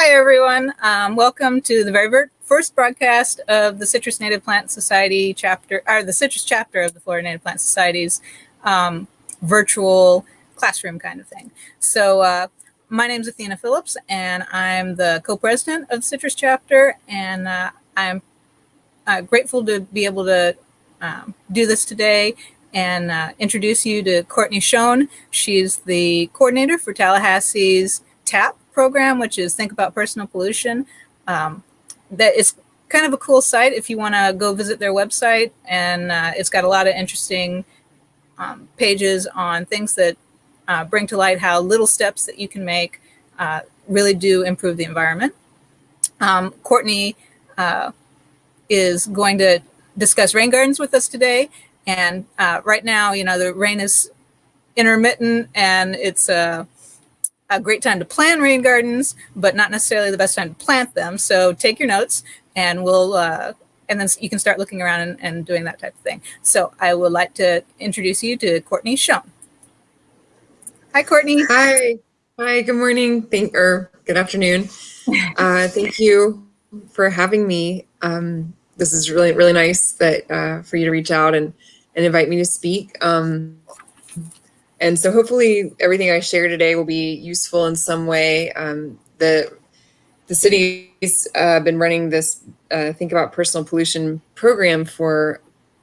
Hi, everyone. Welcome to the very first broadcast of the Citrus Native Plant Society chapter, or the Citrus chapter of the Florida Native Plant Society's virtual classroom kind of thing. So my name is Athena Phillips, and I'm the co-president of the Citrus chapter, and I'm grateful to be able to do this today and introduce you to Courtney Schoen. She's the coordinator for Tallahassee's TAPP program, which is Think About Personal Pollution. That is kind of a cool site if you want to go visit their website, and it's got a lot of interesting pages on things that bring to light how little steps that you can make really do improve the environment. Courtney is going to discuss rain gardens with us today, and right now, you know, the rain is intermittent, and it's a great time to plan rain gardens, but not necessarily the best time to plant them. So take your notes, and we'll and then you can start looking around and doing that type of thing. So I would like to introduce you to Courtney Schoen. Hi, Courtney. Hi. Good morning. Good afternoon. Thank you for having me. This is really nice that for you to reach out and invite me to speak. And so hopefully everything I share today will be useful in some way. The city's been running this Think About Personal Pollution program for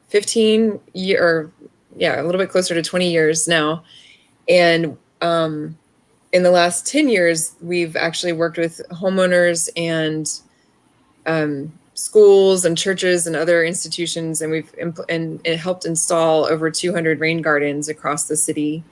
15 years, a little bit closer to 20 years now. And in the last 10 years, we've actually worked with homeowners and schools and churches and other institutions, and it helped install over 200 rain gardens across the city.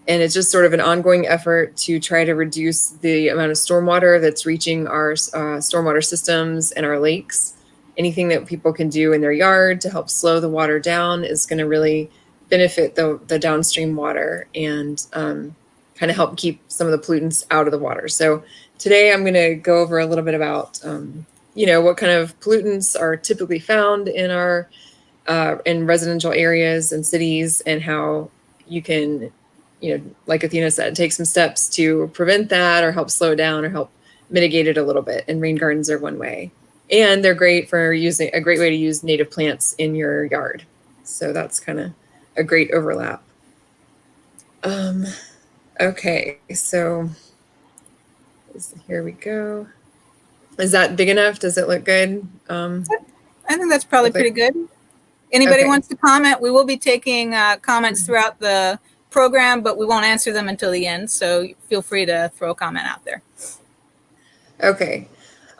And it's just sort of an ongoing effort to try to reduce the amount of stormwater that's reaching our stormwater systems and our lakes. Anything that people can do in their yard to help slow the water down is going to really benefit the downstream water and kind of help keep some of the pollutants out of the water. So today I'm going to go over a little bit about what kind of pollutants are typically found in our in residential areas and cities, and how you can, like Athena said, take some steps to prevent that or help slow it down or help mitigate it a little bit. And rain gardens are one way. And they're great for a great way to use native plants in your yard. So that's kind of a great overlap. Okay, so here we go. Is that big enough? Does it look good? I think that's probably pretty good. Anybody wants to comment? We will be taking comments throughout the program, but we won't answer them until the end. So feel free to throw a comment out there. Okay.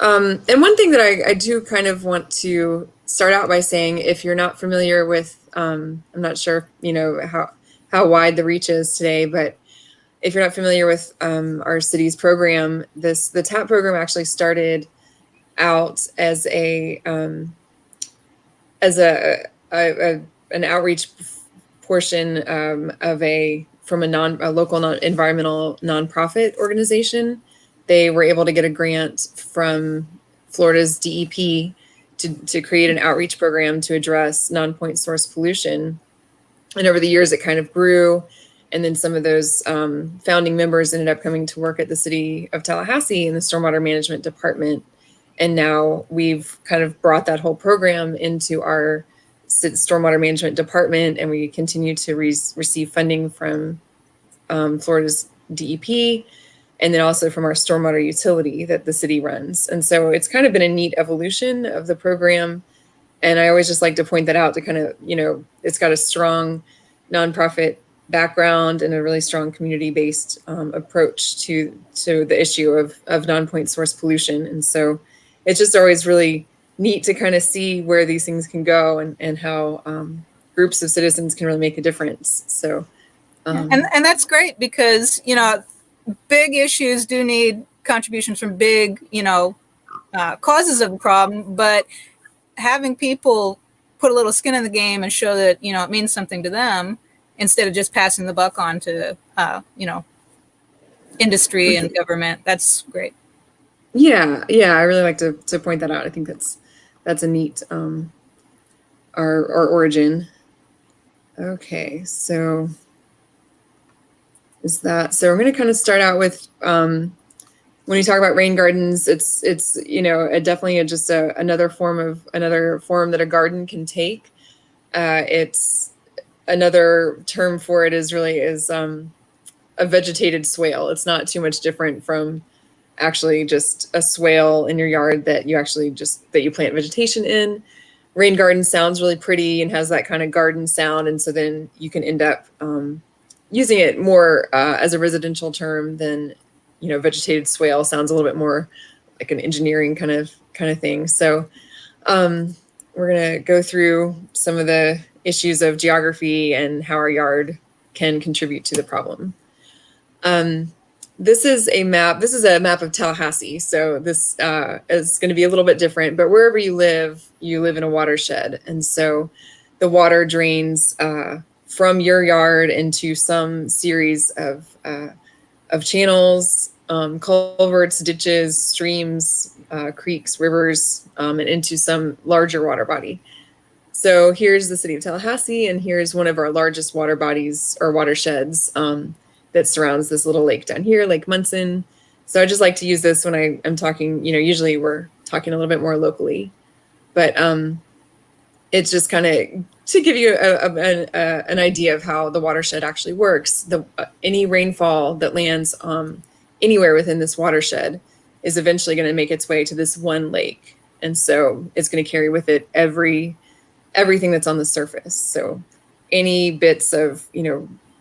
And one thing that I do kind of want to start out by saying, if you're not familiar with, I'm not sure, how wide the reach is today, but if you're not familiar with our city's program, the TAPP program actually started out as an outreach portion from a local environmental nonprofit organization. They were able to get a grant from Florida's DEP to create an outreach program to address non-point source pollution. And over the years, it kind of grew. And then some of those founding members ended up coming to work at the city of Tallahassee in the stormwater management department. And now we've kind of brought that whole program into our stormwater management department, and we continue to receive funding from Florida's DEP, and then also from our stormwater utility that the city runs. And so it's kind of been a neat evolution of the program. And I always just like to point that out to kind of, it's got a strong nonprofit background and a really strong community-based approach to the issue of non-point source pollution. And so it's just always really neat to kind of see where these things can go and how groups of citizens can really make a difference. So, and that's great because, big issues do need contributions from big, causes of the problem, but having people put a little skin in the game and show that, it means something to them, instead of just passing the buck on to, industry and government. That's great. Yeah. I really like to point that out. I think that's a neat, our origin. Okay. So we're going to kind of start out with when you talk about rain gardens, it's definitely just another form that a garden can take. It's another term for it is a vegetated swale. It's not too much different from actually just a swale in your yard that you plant vegetation in. Rain garden sounds really pretty and has that kind of garden sound, and so then you can end up using it more as a residential term than, vegetated swale sounds a little bit more like an engineering kind of thing. So we're gonna go through some of the issues of geography and how our yard can contribute to the problem. This is a map. This is a map of Tallahassee. So this is going to be a little bit different, but wherever you live in a watershed. And so the water drains from your yard into some series of channels, culverts, ditches, streams, creeks, rivers, and into some larger water body. So here's the city of Tallahassee, and here's one of our largest water bodies or watersheds that surrounds this little lake down here, Lake Munson. So I just like to use this when I'm talking, usually we're talking a little bit more locally, but it's just kind of to give you an idea of how the watershed actually works. Any rainfall that lands anywhere within this watershed is eventually going to make its way to this one lake. And so it's going to carry with it everything that's on the surface. So any bits of,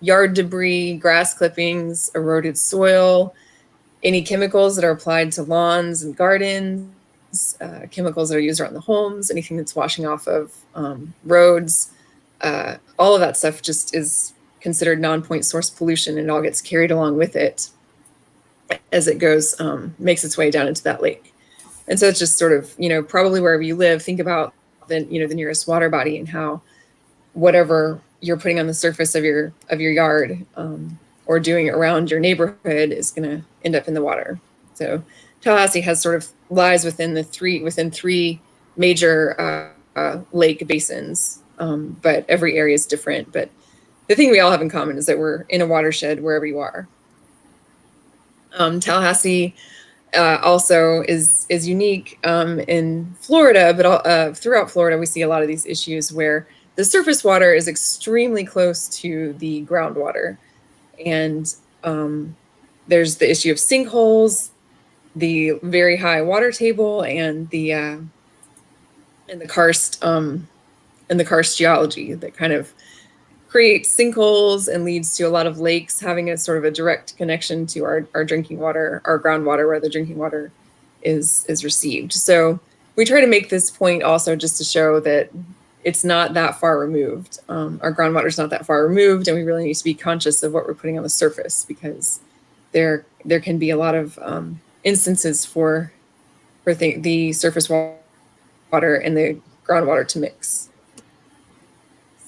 yard debris, grass clippings, eroded soil, any chemicals that are applied to lawns and gardens, chemicals that are used around the homes, anything that's washing off of roads, all of that stuff just is considered non-point source pollution, and it all gets carried along with it as it goes, makes its way down into that lake. And so it's just sort of, probably wherever you live, think about the nearest water body and how whatever you're putting on the surface of your yard or doing around your neighborhood is going to end up in the water. So Tallahassee lies within three major lake basins, but every area is different. But the thing we all have in common is that we're in a watershed wherever you are. Tallahassee also is unique in Florida, but throughout Florida we see a lot of these issues where the surface water is extremely close to the groundwater, and there's the issue of sinkholes, the very high water table, and the karst geology that kind of creates sinkholes and leads to a lot of lakes having a sort of a direct connection to our drinking water, our groundwater, where the drinking water is received. So we try to make this point also just to show that it's not that far removed. Our groundwater is not that far removed, and we really need to be conscious of what we're putting on the surface, because there can be a lot of instances for the surface water and the groundwater to mix.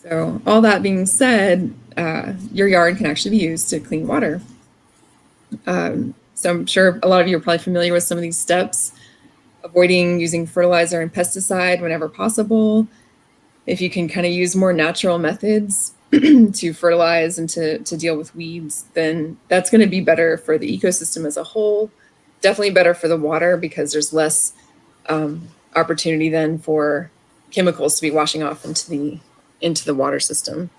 So all that being said, your yard can actually be used to clean water. So I'm sure a lot of you are probably familiar with some of these steps: avoiding using fertilizer and pesticide whenever possible. If you can kind of use more natural methods to fertilize and to deal with weeds, then that's going to be better for the ecosystem as a whole. Definitely better for the water, because there's less opportunity then for chemicals to be washing off into the water system.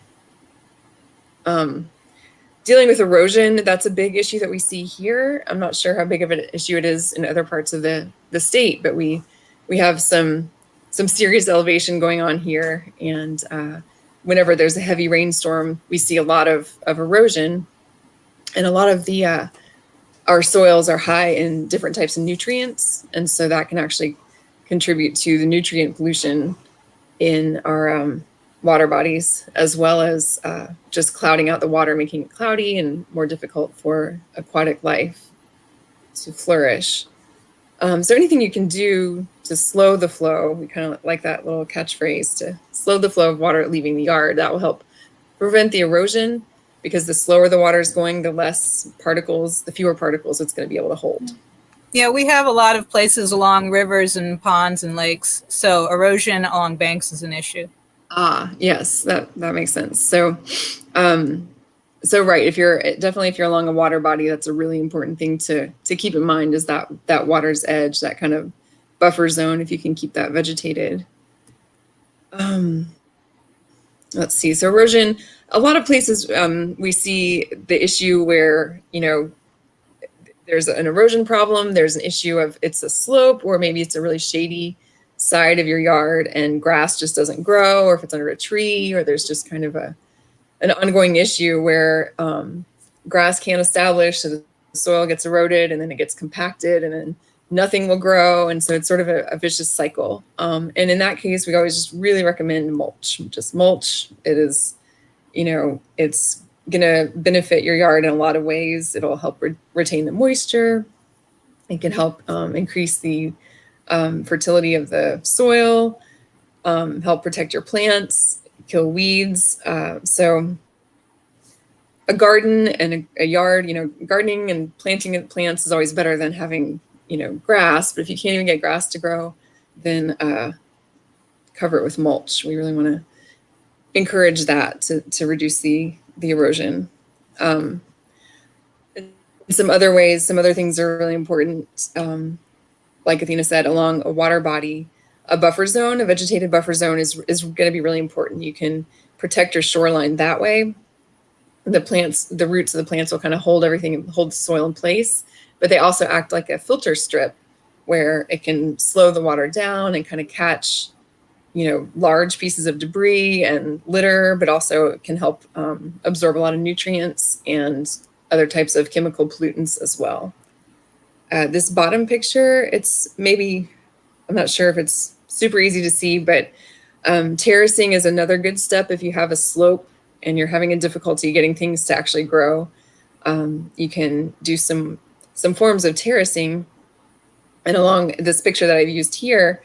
Dealing with erosion, that's a big issue that we see here. I'm not sure how big of an issue it is in other parts of the state, but we have some serious elevation going on here, and whenever there's a heavy rainstorm, we see a lot of erosion, and a lot of our soils are high in different types of nutrients, and so that can actually contribute to the nutrient pollution in our water bodies, as well as just clouding out the water, making it cloudy and more difficult for aquatic life to flourish. So anything you can do to slow the flow, we kind of like that little catchphrase, to slow the flow of water leaving the yard, that will help prevent the erosion, because the slower the water is going, the fewer particles it's going to be able to hold. Yeah, we have a lot of places along rivers and ponds and lakes, so erosion along banks is an issue. Yes, that makes sense. So So right, if you're along a water body, that's a really important thing to keep in mind, is that water's edge, that kind of buffer zone, if you can keep that vegetated. Let's see. So erosion, a lot of places we see the issue where, there's an erosion problem. There's an issue of it's a slope, or maybe it's a really shady side of your yard and grass just doesn't grow, or if it's under a tree, or there's just kind of an ongoing issue where grass can't establish, so the soil gets eroded and then it gets compacted and then nothing will grow. And so it's sort of a vicious cycle. And in that case, we always just really recommend mulch. Just mulch. It is, it's going to benefit your yard in a lot of ways. It'll help retain the moisture. It can help increase the fertility of the soil, help protect your plants, kill weeds. So a garden and a yard, gardening and planting plants is always better than having, grass. But if you can't even get grass to grow, then cover it with mulch. We really want to encourage that to reduce the erosion. Some other ways, some other things are really important. Like Athena said, along a water body, a buffer zone, a vegetated buffer zone is going to be really important. You can protect your shoreline that way. The roots of the plants will kind of hold the soil in place, but they also act like a filter strip where it can slow the water down and kind of catch, large pieces of debris and litter, but also it can help absorb a lot of nutrients and other types of chemical pollutants as well. This bottom picture, I'm not sure if it's super easy to see, but terracing is another good step if you have a slope and you're having a difficulty getting things to actually grow. You can do some forms of terracing. And along this picture that I've used here,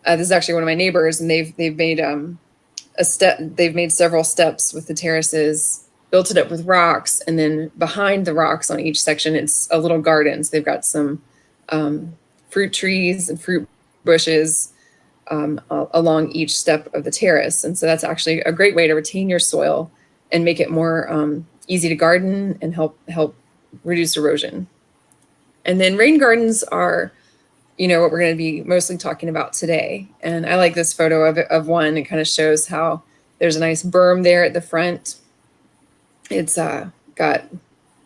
this is actually one of my neighbors, and they've made they've made several steps with the terraces, built it up with rocks, and then behind the rocks on each section, it's a little garden. So they've got some fruit trees and fruit bushes along each step of the terrace. And so that's actually a great way to retain your soil and make it more easy to garden and help reduce erosion. And then rain gardens are, what we're going to be mostly talking about today. And I like this photo of one. It kind of shows how there's a nice berm there at the front. It's got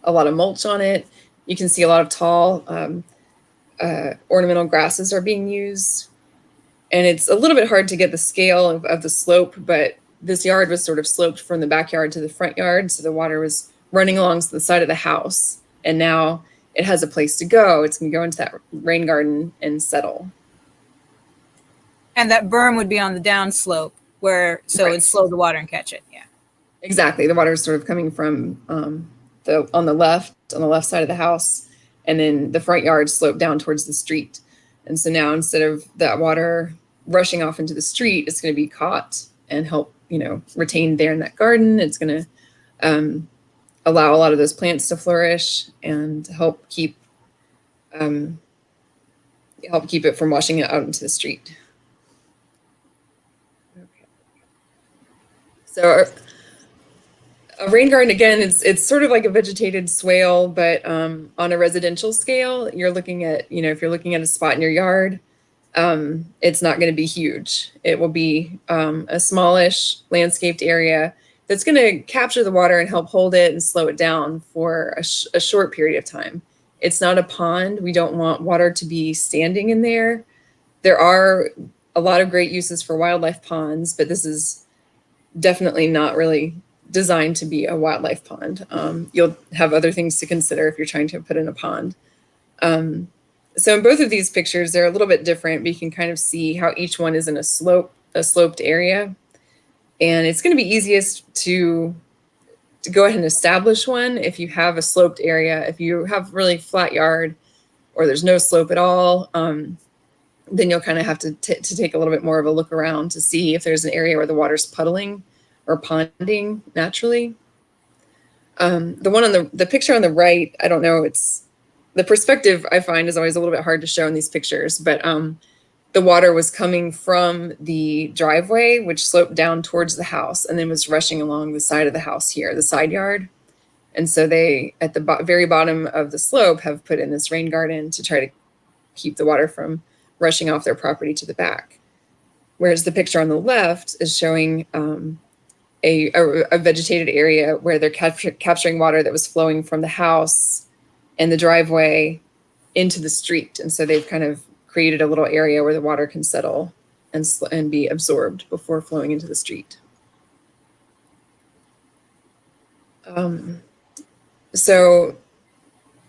a lot of mulch on it. You can see a lot of tall ornamental grasses are being used. And it's a little bit hard to get the scale of the slope, but this yard was sort of sloped from the backyard to the front yard. So the water was running along the side of the house. And now it has a place to go. It's going to go into that rain garden and settle. And that berm would be on the downslope right. It'd slow the water and catch it. Yeah. Exactly. The water is sort of coming from on the left side of the house, and then the front yard sloped down towards the street. And so now, instead of that water rushing off into the street, it's going to be caught and help, retain there in that garden. It's going to allow a lot of those plants to flourish and help keep it from washing it out into the street. Okay. So a rain garden, again, it's sort of like a vegetated swale, but on a residential scale, you're looking at, if you're looking at a spot in your yard, it's not going to be huge. It will be a smallish landscaped area that's going to capture the water and help hold it and slow it down for a short period of time. It's not a pond. We don't want water to be standing in there. There are a lot of great uses for wildlife ponds, but this is definitely not really designed to be a wildlife pond. You'll have other things to consider if you're trying to put in a pond. So in both of these pictures, they're a little bit different, but you can kind of see how each one is in a sloped area. And it's going to be easiest to go ahead and establish one if you have a sloped area. If you have really flat yard or there's no slope at all, then you'll kind of have to take a little bit more of a look around to see if there's an area where the water's puddling or ponding naturally. The one on the picture on the right, I don't know, the perspective I find is always a little bit hard to show in these pictures, but the water was coming from the driveway, which sloped down towards the house and then was rushing along the side of the house here, the side yard. And so they, at the very bottom of the slope, have put in this rain garden to try to keep the water from rushing off their property to the back. Whereas the picture on the left is showing a vegetated area where they're capturing water that was flowing from the house and the driveway into the street. And so they've kind of created a little area where the water can settle and be absorbed before flowing into the street. So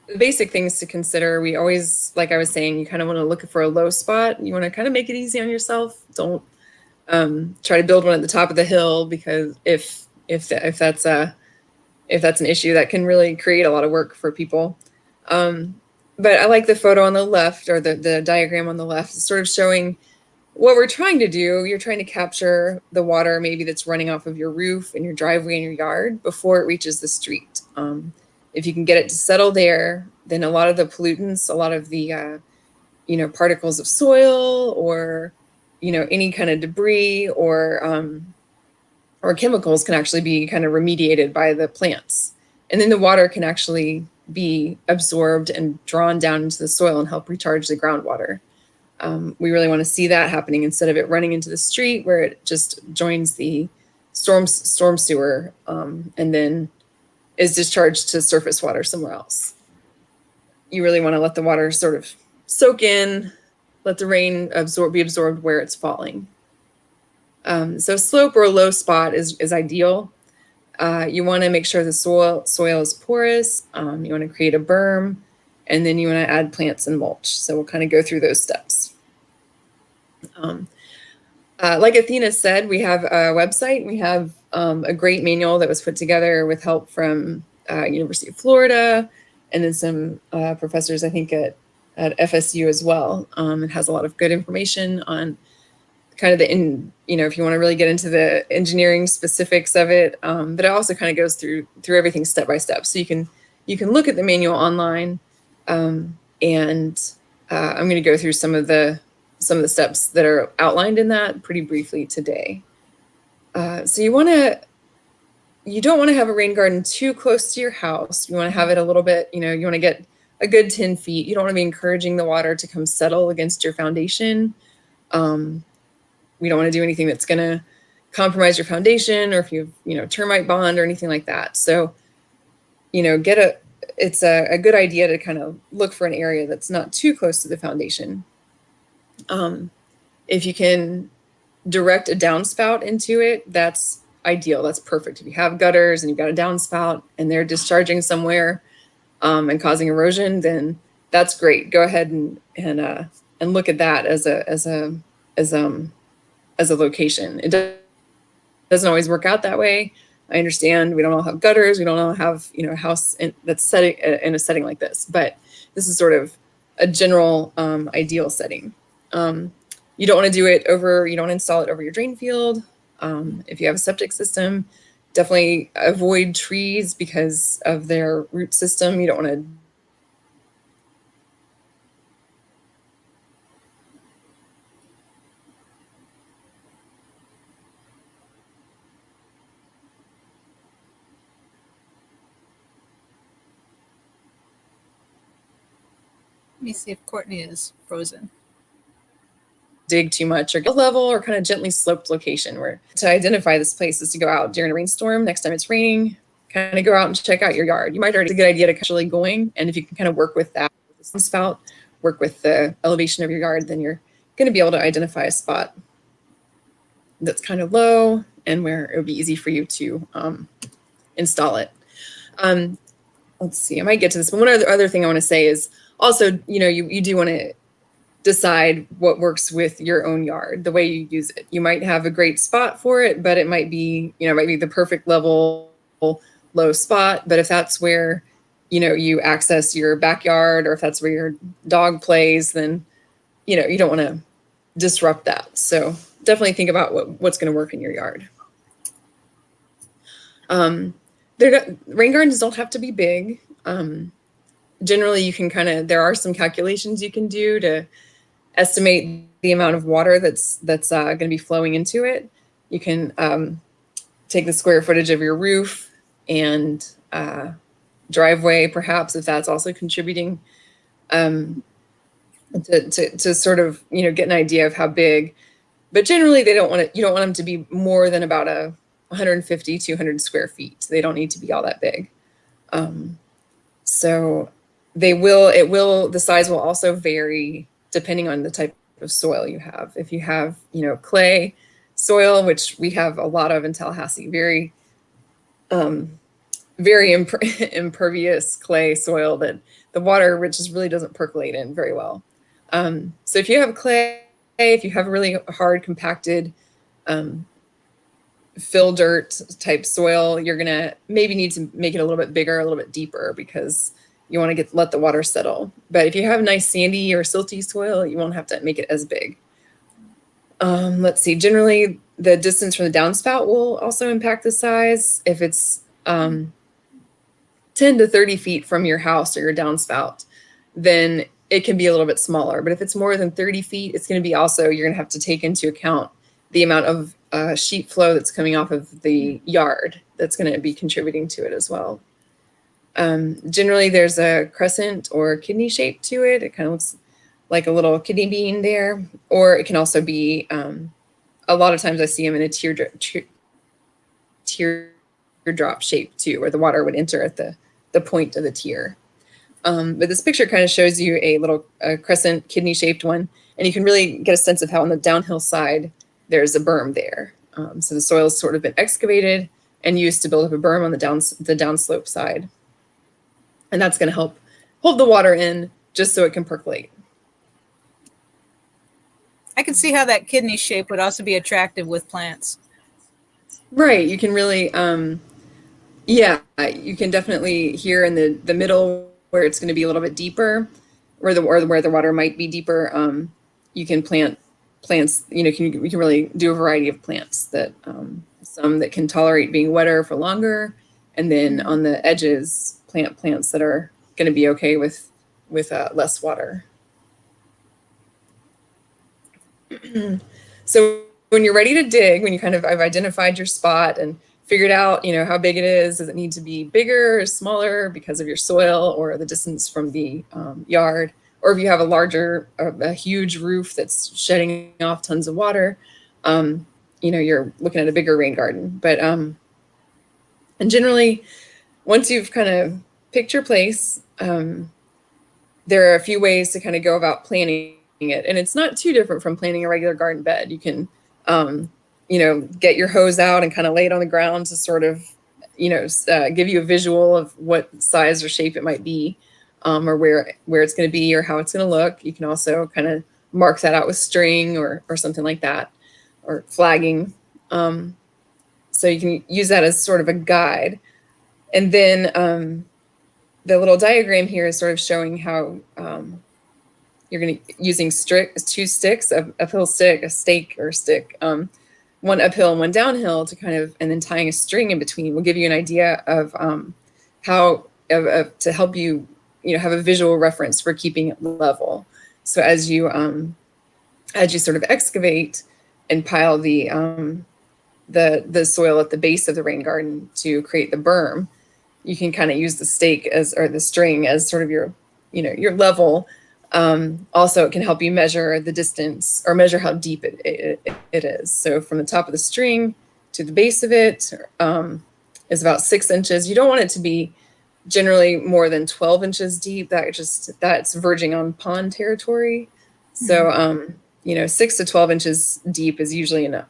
the basic things to consider, we always, like I was saying, you kind of want to look for a low spot. You want to kind of make it easy on yourself. Don't try to build one at the top of the hill, because if that's an issue, that can really create a lot of work for people. But I like the photo on the left, or the diagram on the left, sort of showing what we're trying to do. You're trying to capture the water maybe that's running off of your roof and your driveway and your yard before it reaches the street. If you can get it to settle there, then a lot of the pollutants, a lot of the particles of soil, or any kind of debris or chemicals can actually be kind of remediated by the plants. And then the water can actually be absorbed and drawn down into the soil and help recharge the groundwater. We really want to see that happening instead of it running into the street, where it just joins the storm sewer and then is discharged to surface water somewhere else. You really want to let the water sort of soak in, let the rain be absorbed where it's falling. So slope or a low spot is ideal. You want to make sure the soil is porous. You want to create a berm, and then you want to add plants and mulch. So we'll kind of go through those steps. Like Athena said, we have a website. We have a great manual that was put together with help from University of Florida, and then some professors, I think, at FSU as well. It has a lot of good information on kind of if you want to really get into the engineering specifics of it, but it also kind of goes through everything step by step. So you can look at the manual online, and I'm going to go through some of the steps that are outlined in that pretty briefly today. So you don't want to have a rain garden too close to your house. You want to have it a little bit, you want to get a good 10 feet. You don't want to be encouraging the water to come settle against your foundation. We don't want to do anything that's going to compromise your foundation, or if you have, termite bond or anything like that. So, it's a good idea to kind of look for an area that's not too close to the foundation. If you can direct a downspout into it, that's ideal. That's perfect. If you have gutters and you've got a downspout and they're discharging somewhere and causing erosion, then that's great. Go ahead and look at that as a location. It doesn't always work out that way. I understand we don't all have gutters. We don't all have a house that's set in a setting like this, but this is sort of a general ideal setting. You don't want to do it over. You don't install it over your drain field. If you have a septic system, definitely avoid trees because of their root system. You don't want to Let me see if Courtney is frozen. dig too much, or get a level or kind of gently sloped location. Where to identify this place is to go out during a rainstorm. Next time it's raining, kind of go out and check out your yard. You might already, it's a good idea to actually going, and if you can kind of work with that spout, work with the elevation of your yard, then you're going to be able to identify a spot that's kind of low and where it would be easy for you to install it. Let's see, I might get to this, but one other thing I want to say is also, you do want to decide what works with your own yard, the way you use it. You might have a great spot for it, but it might be, might be the perfect level, low spot. But if that's where, you access your backyard, or if that's where your dog plays, then, you don't want to disrupt that. So definitely think about what's going to work in your yard. Rain gardens don't have to be big. Generally, you can there are some calculations you can do to estimate the amount of water that's going to be flowing into it. You can take the square footage of your roof and driveway, perhaps, if that's also contributing, to sort of, get an idea of how big. But generally, you don't want them to be more than about 150, 200 square feet. They don't need to be all that big. So the size will also vary depending on the type of soil you have. If you have, clay soil, which we have a lot of in Tallahassee, very impervious clay soil that the water, which really doesn't percolate in very well. So if you have clay, if you have really hard compacted fill dirt type soil, you're gonna maybe need to make it a little bit bigger, a little bit deeper, because you want to let the water settle. But if you have nice sandy or silty soil, you won't have to make it as big. Let's see, generally the distance from the downspout will also impact the size. If it's 10 to 30 feet from your house or your downspout, then it can be a little bit smaller. But if it's more than 30 feet, it's going to be also, you're going to have to take into account the amount of sheet flow that's coming off of the yard that's going to be contributing to it as well. Generally, there's a crescent or kidney shape to it. It kind of looks like a little kidney bean there. Or it can also be, a lot of times I see them in a teardrop shape too, where the water would enter at the point of the tear. But this picture kind of shows you a little crescent kidney shaped one, and you can really get a sense of how on the downhill side there's a berm there. So the soil's sort of been excavated and used to build up a berm on the downslope side. And that's going to help hold the water in just so it can percolate. I can see how that kidney shape would also be attractive with plants. Right. You can really, you can definitely here in the middle where it's going to be a little bit deeper, where the water might be deeper. You can plant plants. We can really do a variety of plants that some that can tolerate being wetter for longer, and then on the edges, plants that are going to be okay with less water. So when you're ready to dig, when I've identified your spot and figured out, how big it is, does it need to be bigger or smaller because of your soil or the distance from the yard, or if you have a huge roof that's shedding off tons of water, you're looking at a bigger rain garden. But and generally, once you've kind of picked your place, there are a few ways to kind of go about planning it, and it's not too different from planting a regular garden bed. You can get your hose out and kind of lay it on the ground to sort of give you a visual of what size or shape it might be, or where it's going to be or how it's going to look. You can also kind of mark that out with string or something like that, or flagging. So you can use that as sort of a guide. And then the little diagram here is sort of showing how you're going to using two sticks, uphill stick, a stake or stick, one uphill and one downhill to and then tying a string in between will give you an idea of how to help you, have a visual reference for keeping it level. So as you sort of excavate and pile the soil at the base of the rain garden to create the berm, you can kind of use the stake or the string as sort of your level. Also, it can help you measure the distance or measure how deep it is. So from the top of the string to the base of it is about 6 inches. You don't want it to be generally more than 12 inches deep. That's verging on pond territory. So, 6 to 12 inches deep is usually enough.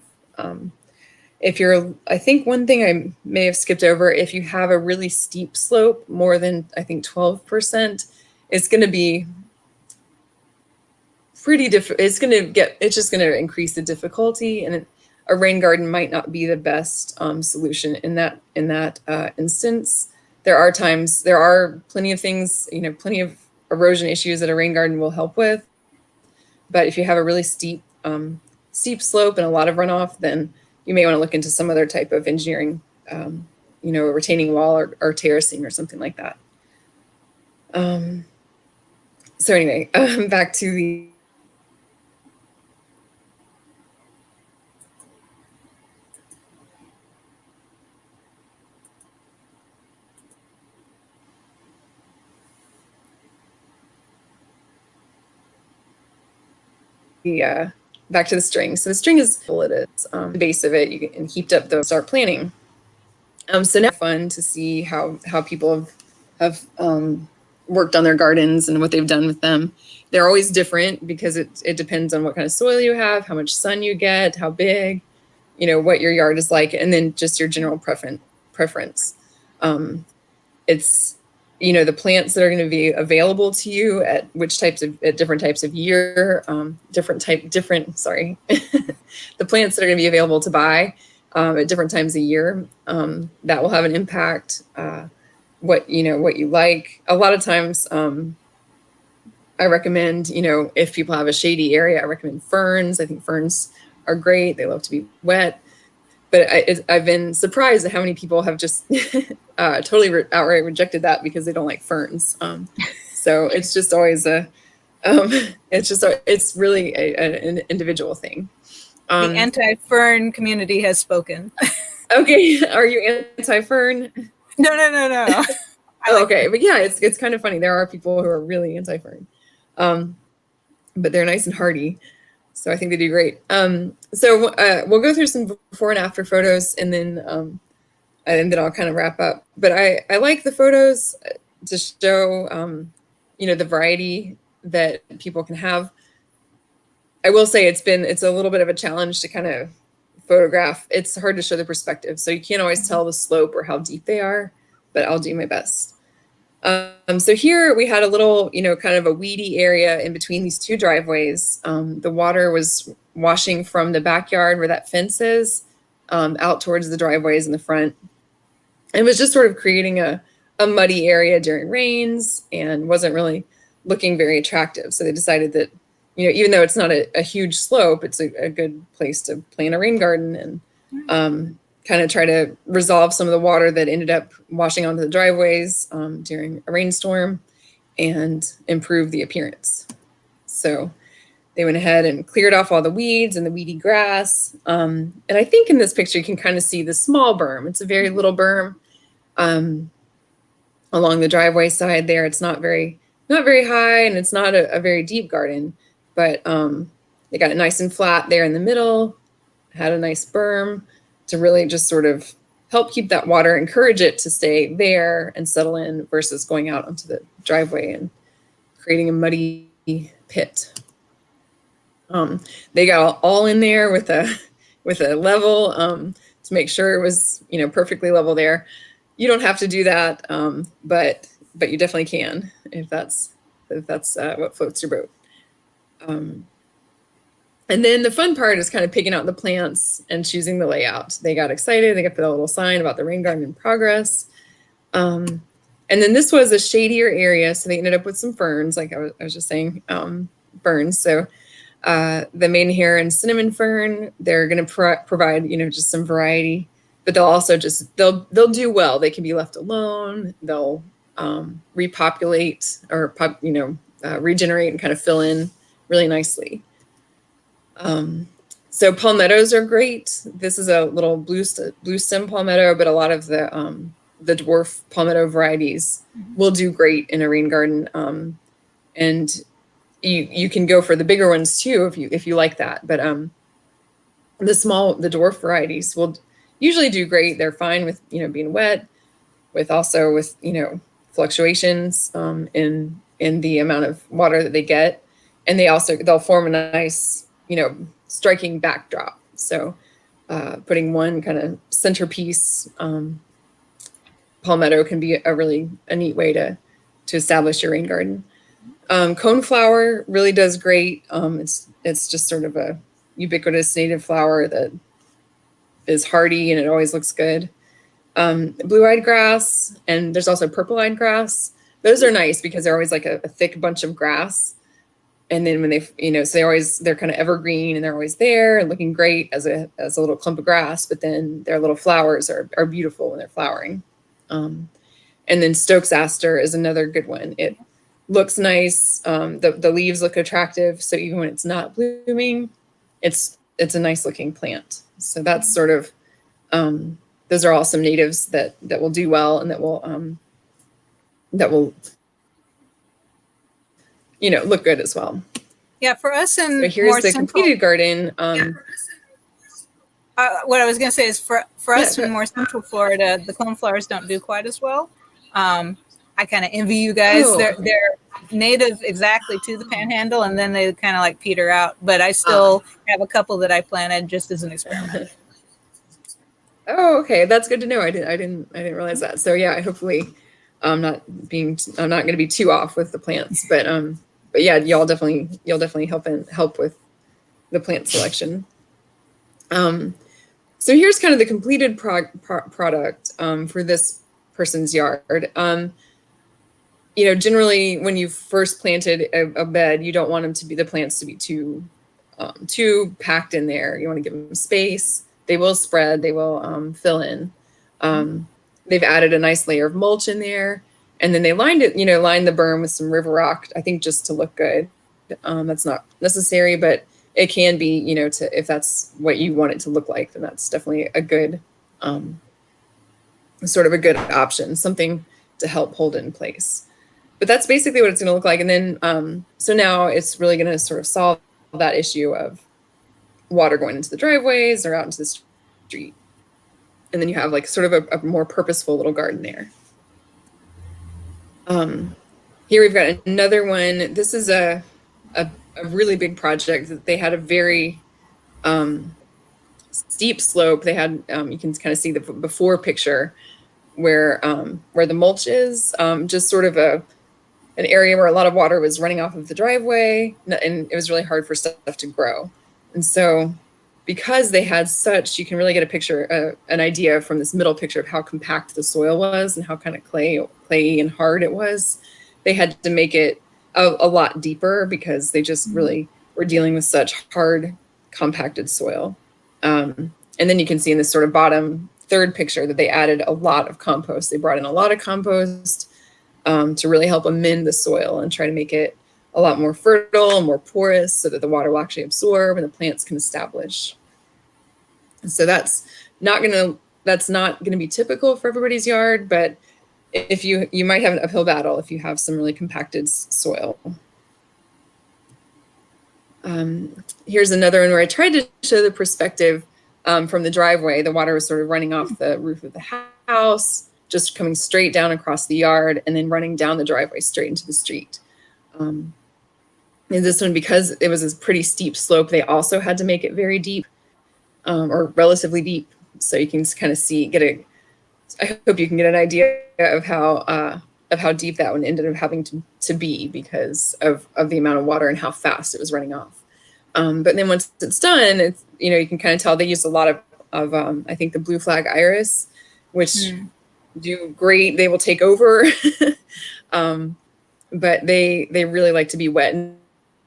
I think one thing I may have skipped over, if you have a really steep slope, more than, I think, 12%, it's going to be pretty difficult. It's just going to increase the difficulty, and a rain garden might not be the best solution in that instance. There are plenty of things, plenty of erosion issues that a rain garden will help with. But if you have a really steep slope and a lot of runoff, then you may want to look into some other type of engineering, a retaining wall or terracing or something like that. So anyway, back to the back to the string. So the string is the base of it. You can heaped up the start planting. So now it's fun to see how people have worked on their gardens and what they've done with them. They're always different because it depends on what kind of soil you have, how much sun you get, how big, what your yard is like, and then just your general preference. It's the plants that are going to be available to you at different types of year, the plants that are going to be available to buy at different times of year, that will have an impact. What you like. A lot of times, I recommend, if people have a shady area, I recommend ferns. I think ferns are great. They love to be wet. But I've been surprised at how many people have just totally outright rejected that because they don't like ferns. So it's just always it's really an individual thing. The anti-fern community has spoken. Okay, are you anti-fern? No. Okay, but yeah, it's kind of funny. There are people who are really anti-fern, but they're nice and hardy. So I think they do great. So we'll go through some before and after photos, and then I'll kind of wrap up. But I like the photos to show, the variety that people can have. I will say it's a little bit of a challenge to kind of photograph. It's hard to show the perspective, so you can't always tell the slope or how deep they are, but I'll do my best. So here we had a little, kind of a weedy area in between these two driveways. The water was washing from the backyard where that fence is out towards the driveways in the front. It was just sort of creating a muddy area during rains and wasn't really looking very attractive. So they decided that, even though it's not a huge slope, it's a good place to plant a rain garden and kind of try to resolve some of the water that ended up washing onto the driveways during a rainstorm and improve the appearance. So they went ahead and cleared off all the weeds and the weedy grass. And I think in this picture, you can kind of see the small berm. It's a very little berm along the driveway side there. It's not very high, and it's not a very deep garden, but they got it nice and flat there in the middle, had a nice berm to really just sort of help keep that water, encourage it to stay there and settle in versus going out onto the driveway and creating a muddy pit. They got all in there with a level to make sure it was perfectly level there. You don't have to do that, but you definitely can if that's what floats your boat. And then the fun part is kind of picking out the plants and choosing the layout. They got excited. They got the little sign about the rain garden in progress. And then this was a shadier area, so they ended up with some ferns, like I was just saying, ferns. So the maidenhair and cinnamon fern, they're going to provide, just some variety, but they'll also they'll do well. They can be left alone. They'll repopulate or regenerate and kind of fill in really nicely. So palmettos are great. This is a little blue stem palmetto, but a lot of the dwarf palmetto varieties will do great in a rain garden. And you can go for the bigger ones too if you like that. But the dwarf varieties will usually do great. They're fine with being wet, with fluctuations in the amount of water that they get, and they'll form a nice striking backdrop. So putting one kind of centerpiece palmetto can be a neat way to establish your rain garden. Coneflower really does great. It's just sort of a ubiquitous native flower that is hardy and it always looks good. Blue-eyed grass, and there's also purple-eyed grass. Those are nice because they're always like a thick bunch of grass. And then when they're kind of evergreen and they're always there and looking great as a little clump of grass, but then their little flowers are beautiful when they're flowering. And then Stokes aster is another good one. It looks nice. The leaves look attractive. So even when it's not blooming, it's a nice looking plant. So that's sort of, those are all some natives that will do well and that will look good as well. Yeah, for us in So here's more the central, completed garden. what I was going to say is for us Yeah, in more central Florida, the coneflowers don't do quite as well. I kind of envy you guys. oh, They're native exactly to the Panhandle, and then they kind of like peter out. But I ah. still have a couple that I planted just as an experiment. Oh, okay. That's good to know. I didn't realize that. So yeah, hopefully I'm not going to be too off with the plants, but yeah, you'll definitely help with the plant selection. So here's kind of the completed product for this person's yard. Generally when you first planted a bed, you don't want the plants to be too packed in there. You want to give them space. They will spread. They will fill in. They've added a nice layer of mulch in there, and then they lined the berm with some river rock. I think just to look good. That's not necessary, but it can be. If that's what you want it to look like, then that's definitely a good, sort of a good option. Something to help hold it in place. But that's basically what it's going to look like. And then, so now it's really going to sort of solve that issue of water going into the driveways or out into the street. And then you have like sort of a more purposeful little garden there. Here we've got another one. This is a really big project that they had a very steep slope. They had, you can kind of see the before picture where the mulch is, just sort of an area where a lot of water was running off of the driveway, and it was really hard for stuff to grow. And so because they had such, you can really get a picture, an idea from this middle picture of how compact the soil was and how kind of clayey and hard it was. They had to make it a lot deeper because they just really were dealing with such hard, compacted soil. And then you can see in this sort of bottom third picture that they added a lot of compost. They brought in a lot of compost to really help amend the soil and try to make it a lot more fertile and more porous so that the water will actually absorb and the plants can establish. And so that's not gonna be typical for everybody's yard, but if you might have an uphill battle if you have some really compacted soil. Here's another one where I tried to show the perspective from the driveway. The water was sort of running off the roof of the house, just coming straight down across the yard and then running down the driveway straight into the street. And this one, because it was a pretty steep slope, they also had to make it very deep, or relatively deep. So you can kind of I hope you can get an idea of how deep that one ended up having to be because of the amount of water and how fast it was running off. But then once it's done, you can kind of tell they used a lot of I think the blue flag iris, which do great. They will take over, but they really like to be wet, and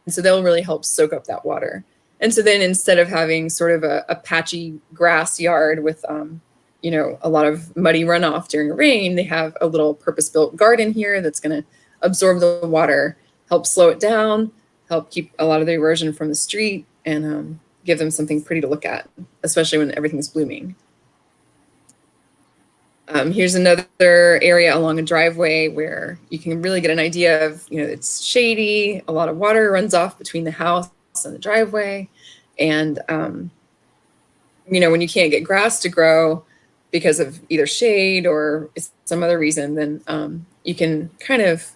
so they'll really help soak up that water. And so then instead of having sort of a patchy grass yard with a lot of muddy runoff during rain, they have a little purpose-built garden here that's going to absorb the water, help slow it down, help keep a lot of the erosion from the street, and give them something pretty to look at, especially when everything's blooming. Here's another area along a driveway where you can really get an idea of, it's shady, a lot of water runs off between the house and the driveway. And, when you can't get grass to grow because of either shade or some other reason, then you can kind of,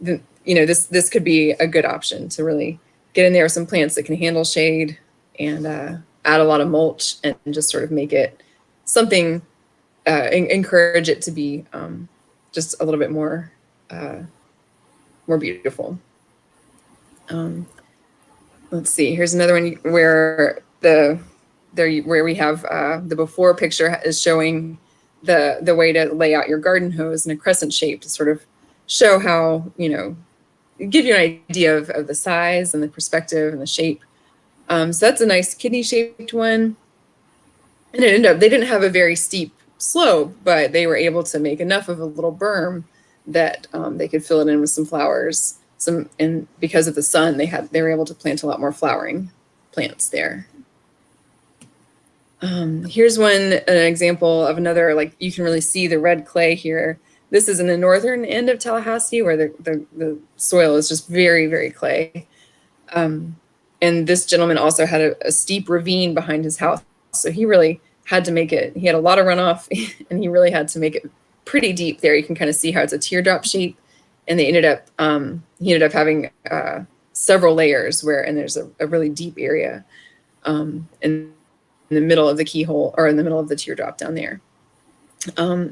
this could be a good option to really get in there with some plants that can handle shade and add a lot of mulch and just sort of make it something, encourage it to be just a little bit more beautiful. Let's see, here's another one where where we have the before picture is showing the way to lay out your garden hose in a crescent shape to sort of show how, give you an idea of the size and the perspective and the shape. So that's a nice kidney shaped one. And it ended up, they didn't have a very steep slope, but they were able to make enough of a little berm that they could fill it in with some flowers. And because of the sun, they were able to plant a lot more flowering plants there. Here's an example of another, like you can really see the red clay here. This is in the northern end of Tallahassee where the soil is just very, very clay. And this gentleman also had a steep ravine behind his house. So he really had to make it, he had a lot of runoff and he really had to make it pretty deep there. You can kind of see how it's a teardrop shape. And they ended up, he ended up having several layers and there's a really deep area in the middle of the keyhole, or in the middle of the teardrop down there.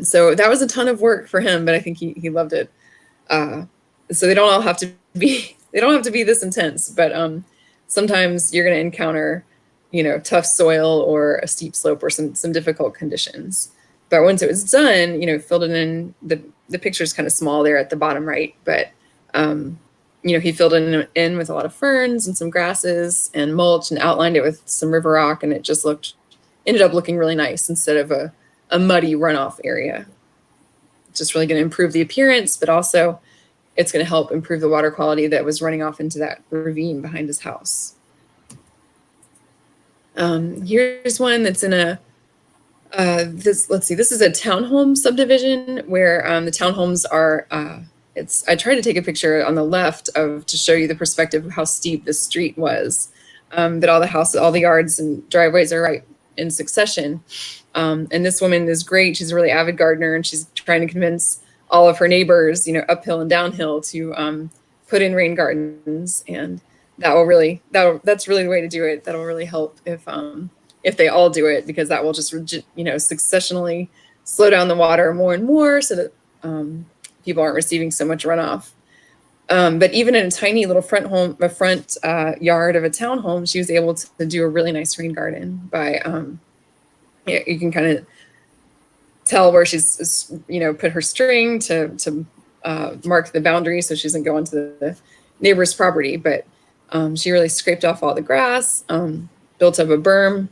So that was a ton of work for him, but I think he loved it. So they don't all have to be, they don't have to be this intense, but sometimes you're going to encounter, tough soil or a steep slope or some difficult conditions. But once it was done, filled it in. The picture's kind of small there at the bottom right, but he filled it in with a lot of ferns and some grasses and mulch, and outlined it with some river rock, and it just ended up looking really nice instead of a muddy runoff area. It's just really going to improve the appearance, but also it's going to help improve the water quality that was running off into that ravine behind his house. Here's one that's in let's see, this is a townhome subdivision where the townhomes are, I tried to take a picture on the left to show you the perspective of how steep this street was, that all the yards and driveways are right in succession. And this woman is great. She's a really avid gardener, and she's trying to convince all of her neighbors, uphill and downhill, to put in rain gardens. And that's really the way to do it. That'll really help if they all do it, because that will just, successionally slow down the water more and more, so that people aren't receiving so much runoff. But even in a tiny little front yard of a townhome, she was able to do a really nice rain garden by, you can kind of tell where she's, put her string to mark the boundary so she doesn't go onto the neighbor's property. But she really scraped off all the grass, built up a berm,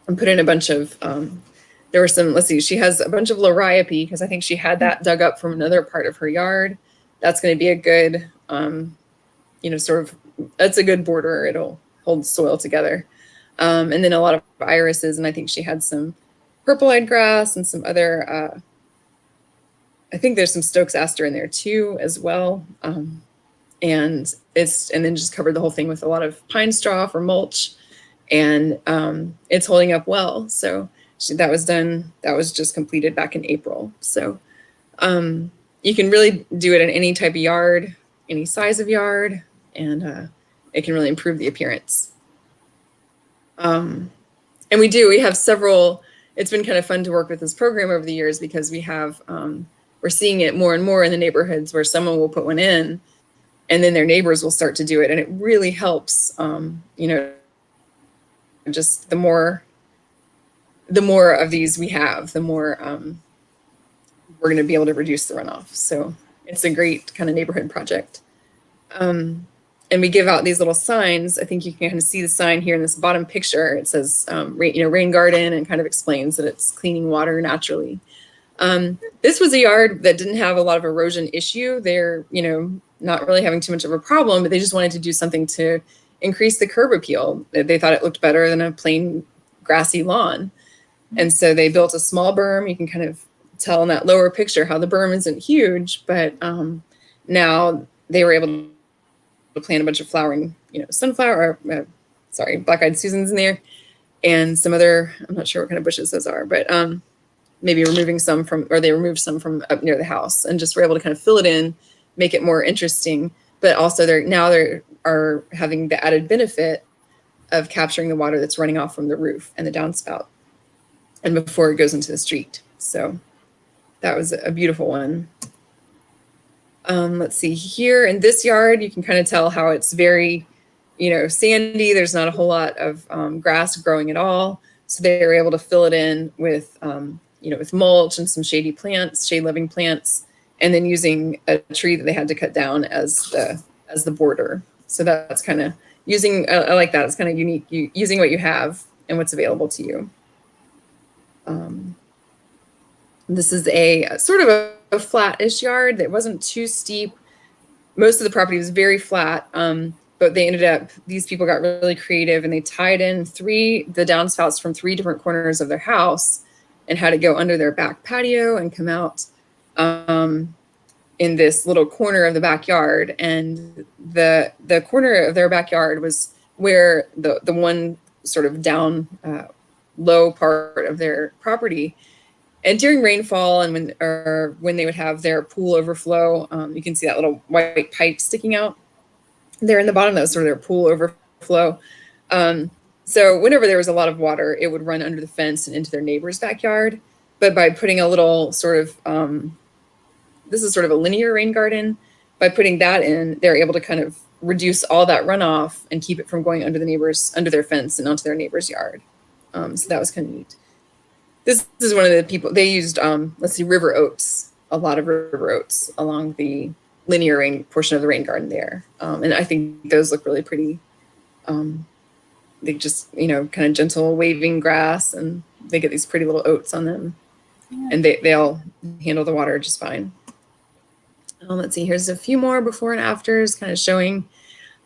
and put in a bunch of, there were some, let's see, she has a bunch of liriope, because I think she had that dug up from another part of her yard. That's going to be a good, that's a good border. It'll hold soil together. And then a lot of irises, and I think she had some purple-eyed grass and some other, I think there's some Stokes aster in there too as well. And then just covered the whole thing with a lot of pine straw for mulch, and it's holding up well. So that was just completed back in April. So you can really do it in any type of yard, any size of yard, and it can really improve the appearance. And we have several. It's been kind of fun to work with this program over the years, because we're seeing it more and more in the neighborhoods where someone will put one in, and then their neighbors will start to do it. And it really helps, just the more of these we have, the more we're going to be able to reduce the runoff. So it's a great kind of neighborhood project. And we give out these little signs. I think you can kind of see the sign here in this bottom picture. It says, rain garden, and kind of explains that it's cleaning water naturally. This was a yard that didn't have a lot of erosion issue. They're, not really having too much of a problem, but they just wanted to do something to increase the curb appeal. They thought it looked better than a plain grassy lawn. And so they built a small berm. You can kind of tell in that lower picture how the berm isn't huge, but now they were able to plant a bunch of flowering, sunflower, black-eyed Susans in there, and some other, I'm not sure what kind of bushes those are, but maybe they removed some from up near the house, and just were able to kind of fill it in, make it more interesting. But also they are having the added benefit of capturing the water that's running off from the roof and the downspout, and before it goes into the street. So that was a beautiful one. Let's see, here in this yard, you can kind of tell how it's very, sandy. There's not a whole lot of grass growing at all. So they were able to fill it in with, with mulch and some shade-loving plants, and then using a tree that they had to cut down as the border. So that's kind of I like that. It's kind of unique, using what you have and what's available to you. This is a sort of a flat-ish yard that wasn't too steep. Most of the property was very flat, but these people got really creative, and they tied in the downspouts from 3 different corners of their house, and had it go under their back patio and come out in this little corner of the backyard, and the corner of their backyard was where the one sort of down low part of their property. And during rainfall and when they would have their pool overflow, you can see that little white pipe sticking out there in the bottom. That was sort of their pool overflow. So whenever there was a lot of water, it would run under the fence and into their neighbor's backyard. But by putting a little sort of, this is sort of a linear rain garden, by putting that in, they're able to kind of reduce all that runoff and keep it from going under their fence and onto their neighbor's yard. So that was kind of neat. This is one of the people, they used, let's see, river oats, a lot of river oats along the linear rain portion of the rain garden there. And I think those look really pretty. They just, kind of gentle waving grass, and they get these pretty little oats on them. Yeah. And they'll handle the water just fine. Let's see, here's a few more before and afters kind of showing.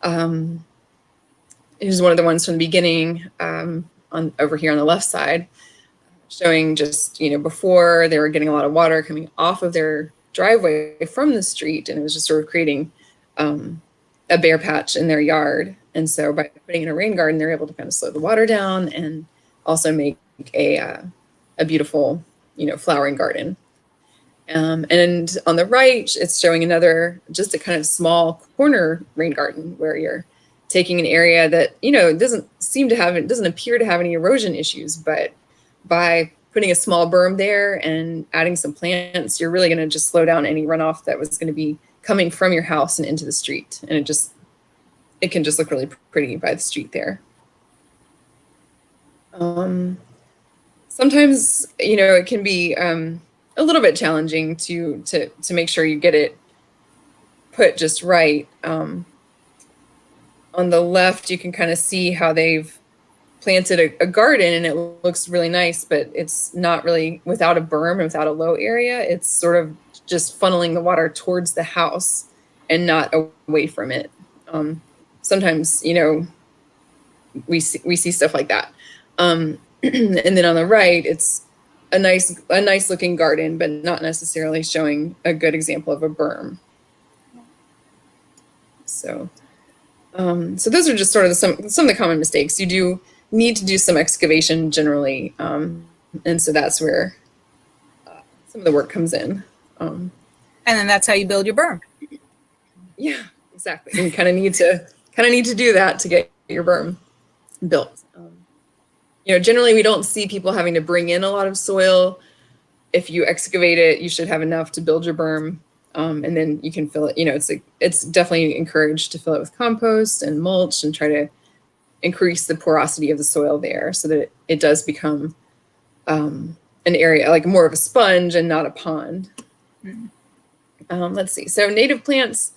Here's one of the ones from the beginning over here on the left side, showing just, before they were getting a lot of water coming off of their driveway from the street, and it was just sort of creating a bare patch in their yard. And so by putting in a rain garden, they're able to kind of slow the water down and also make a beautiful, flowering garden. And on the right, it's showing just a kind of small corner rain garden where you're taking an area that, doesn't appear to have any erosion issues, but by putting a small berm there and adding some plants, you're really going to just slow down any runoff that was going to be coming from your house and into the street. And it can just look really pretty by the street there. Sometimes, it can be a little bit challenging to make sure you get it put just right. On the left, you can kind of see how they've planted a garden, and it looks really nice, but it's not really, without a berm and without a low area, it's sort of just funneling the water towards the house and not away from it. Sometimes, we see stuff like that. And then on the right, it's a nice looking garden, but not necessarily showing a good example of a berm. So those are just sort of some of the common mistakes. You do need to do some excavation generally, and so that's where some of the work comes in. And then that's how you build your berm. Yeah, exactly. You kind of need to do that to get your berm built. Generally we don't see people having to bring in a lot of soil. If you excavate it, you should have enough to build your berm, and then you can fill it. It's definitely encouraged to fill it with compost and mulch and try to increase the porosity of the soil there so that it does become an area like more of a sponge and not a pond. Let's see. So native plants,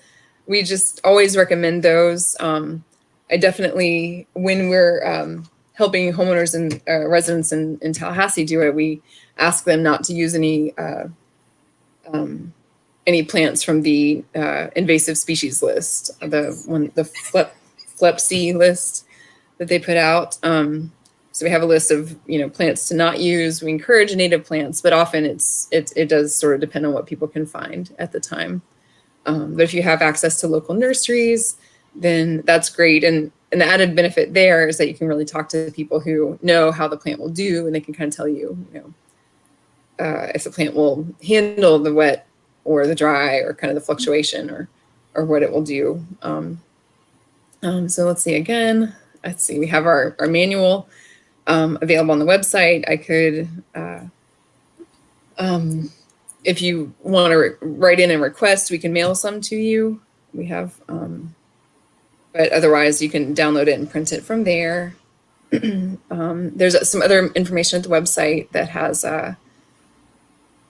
we just always recommend those. I definitely, when we're helping homeowners and residents in Tallahassee do it, we ask them not to use any plants from the invasive species list, the FLEPC list that they put out. So we have a list of plants to not use. We encourage native plants, but often it does sort of depend on what people can find at the time. But if you have access to local nurseries, then that's great. And the added benefit there is that you can really talk to people who know how the plant will do, and they can kind of tell you, if the plant will handle the wet or the dry or kind of the fluctuation or what it will do. So let's see again. Let's see, we have our manual available on the website. I could, if you want to write in and request, we can mail some to you. We have, but otherwise you can download it and print it from there. There's some other information at the website that has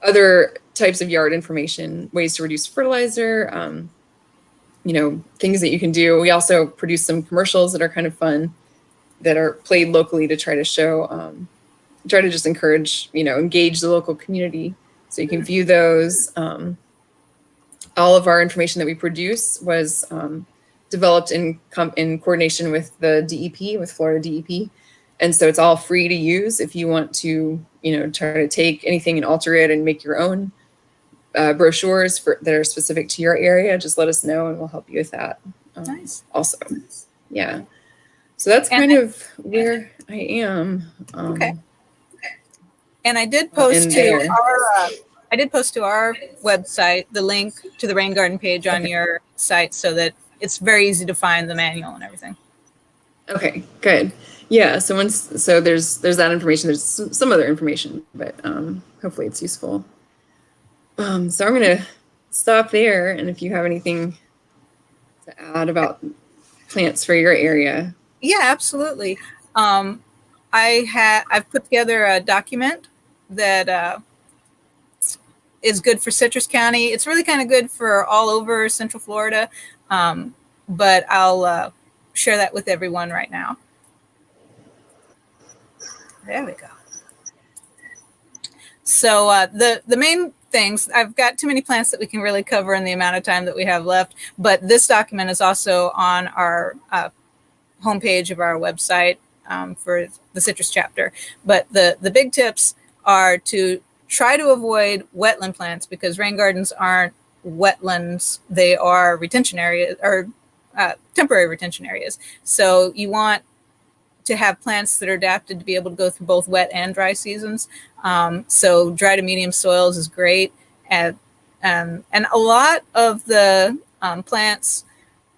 other types of yard information, ways to reduce fertilizer, things that you can do. We also produce some commercials that are kind of fun, that are played locally to try to show, try to just encourage, engage the local community. So you can view those. All of our information that we produce was developed in coordination with the DEP, with Florida DEP. And so it's all free to use if you want to, try to take anything and alter it and make your own brochures that are specific to your area, just let us know and we'll help you with that. Nice. Also, yeah. So that's kind of where I am. Okay. And I did post to our website the link to the rain garden page on your site, so that it's very easy to find the manual and everything. Okay, good. Yeah. So there's that information. There's some other information, but hopefully it's useful. So I'm gonna stop there, and if you have anything to add about plants for your area. Yeah, absolutely. I've put together a document that is good for Citrus County. It's really kind of good for all over Central Florida, but I'll share that with everyone right now. There we go. So the main things, I've got too many plants that we can really cover in the amount of time that we have left, but this document is also on our homepage of our website for the citrus chapter. But the big tips are to try to avoid wetland plants, because rain gardens aren't wetlands. They are retention areas, or temporary retention areas. So you want to have plants that are adapted to be able to go through both wet and dry seasons. So dry to medium soils is great. And a lot of the plants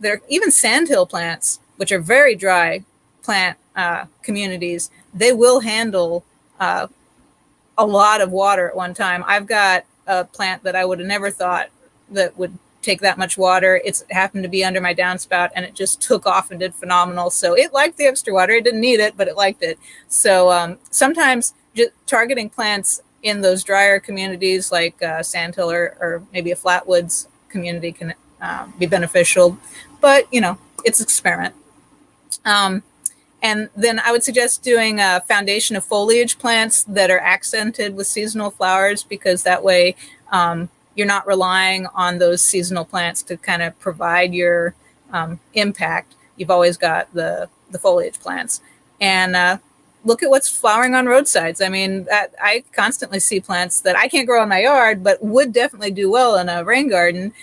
that are even sandhill plants, which are very dry plant communities, they will handle a lot of water at one time. I've got a plant that I would have never thought that would take that much water. It's happened to be under my downspout, and it just took off and did phenomenal. So it liked the extra water. It didn't need it, but it liked it. So sometimes just targeting plants in those drier communities like sandhill or maybe a flatwoods community can be beneficial. But, it's an experiment. And then I would suggest doing a foundation of foliage plants that are accented with seasonal flowers, because that way you're not relying on those seasonal plants to kind of provide your impact. You've always got the foliage plants. And look at what's flowering on roadsides. I mean, I constantly see plants that I can't grow in my yard, but would definitely do well in a rain garden,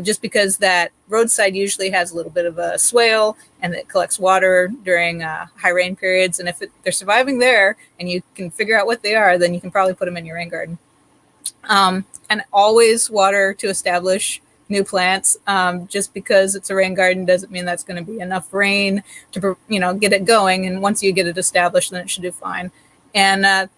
just because that roadside usually has a little bit of a swale and it collects water during high rain periods. And if they're surviving there and you can figure out what they are, then you can probably put them in your rain garden. And always water to establish new plants. Just because it's a rain garden doesn't mean that's going to be enough rain to, get it going. And once you get it established, then it should do fine. And,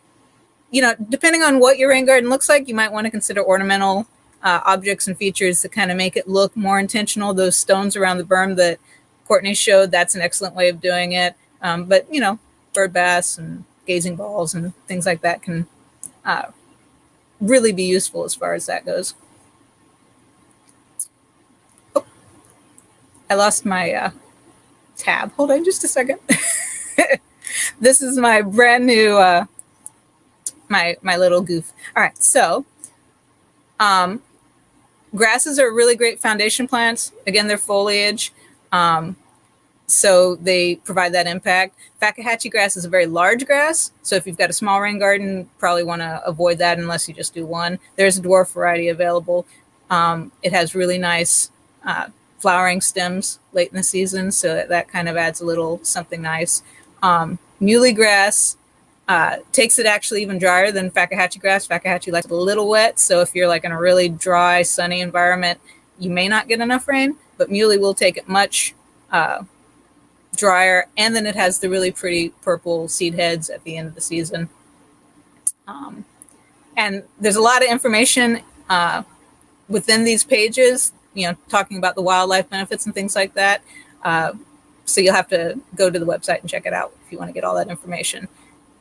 depending on what your rain garden looks like, you might want to consider ornamental objects and features that kind of make it look more intentional. Those stones around the berm that Courtney showed, that's an excellent way of doing it. But, bird baths and gazing balls and things like that can really be useful as far as that goes. Oh, I lost my tab. Hold on just a second. This is my brand new, my little goof. All right, so grasses are really great foundation plants. Again, they're foliage, so they provide that impact. Fakahatchee grass is a very large grass, so if you've got a small rain garden, probably want to avoid that unless you just do one. There's a dwarf variety available. It has really nice flowering stems late in the season, so that kind of adds a little something nice. Muley grass takes it actually even drier than Fakahatchee grass. Fakahatchee likes it a little wet, so if you're like in a really dry, sunny environment, you may not get enough rain, but muley will take it much drier, and then it has the really pretty purple seed heads at the end of the season. And there's a lot of information within these pages, talking about the wildlife benefits and things like that. So you'll have to go to the website and check it out if you want to get all that information.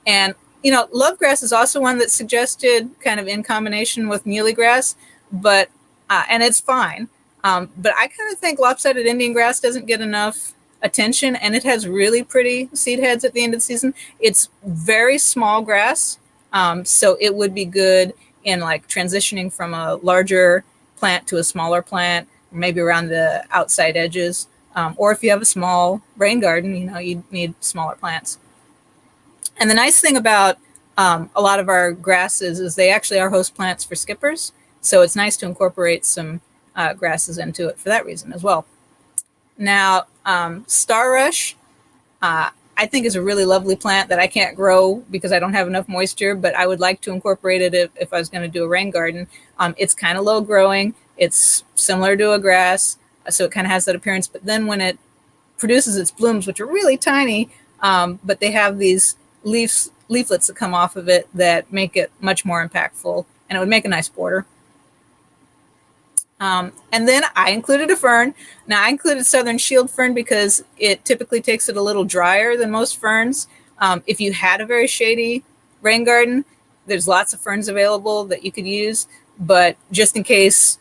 And, love grass is also one that's suggested kind of in combination with muley grass, but, and it's fine. But I kind of think lopsided Indian grass doesn't get enough attention, and it has really pretty seed heads at the end of the season. It's very small grass, so it would be good in like transitioning from a larger plant to a smaller plant, maybe around the outside edges, or if you have a small rain garden, you need smaller plants. And the nice thing about a lot of our grasses is they actually are host plants for skippers. So it's nice to incorporate some grasses into it for that reason as well. Now, Star Rush, I think is a really lovely plant that I can't grow because I don't have enough moisture, but I would like to incorporate it if I was going to do a rain garden. It's kind of low growing. It's similar to a grass, so it kind of has that appearance. But then when it produces its blooms, which are really tiny, but they have these leaflets that come off of it that make it much more impactful, and it would make a nice border. And then I included a fern. Now I included southern shield fern because it typically takes it a little drier than most ferns. If you had a very shady rain garden, there's lots of ferns available that you could use, but just in case,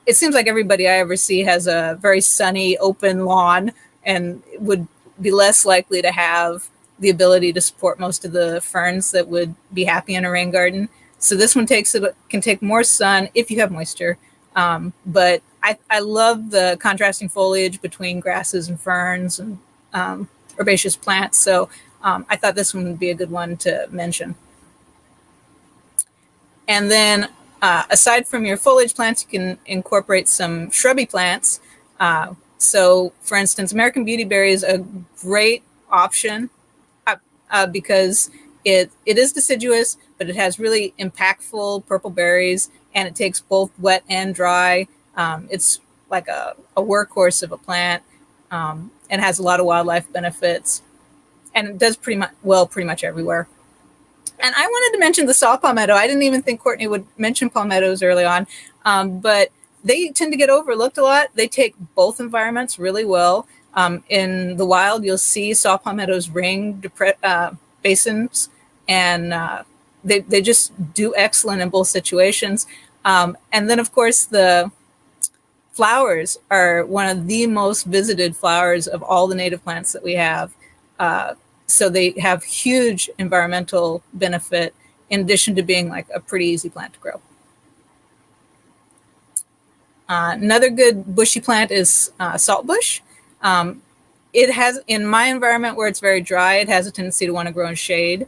it seems like everybody I ever see has a very sunny, open lawn and would be less likely to have the ability to support most of the ferns that would be happy in a rain garden. So this one can take more sun if you have moisture. But I love the contrasting foliage between grasses and ferns and herbaceous plants. So I thought this one would be a good one to mention. And then aside from your foliage plants, you can incorporate some shrubby plants. So for instance, American Beautyberry is a great option because it is deciduous, but it has really impactful purple berries, and it takes both wet and dry. It's like a workhorse of a plant, and has a lot of wildlife benefits, and it does pretty much everywhere. And I wanted to mention the saw palmetto. I didn't even think Courtney would mention palmettos early on, but they tend to get overlooked a lot. They take both environments really well. In the wild, you'll see saw palmettos ring basins, and they just do excellent in both situations. And then, of course, the flowers are one of the most visited flowers of all the native plants that we have. So they have huge environmental benefit in addition to being like a pretty easy plant to grow. Another good bushy plant is saltbush. It has, in my environment where it's very dry, it has a tendency to want to grow in shade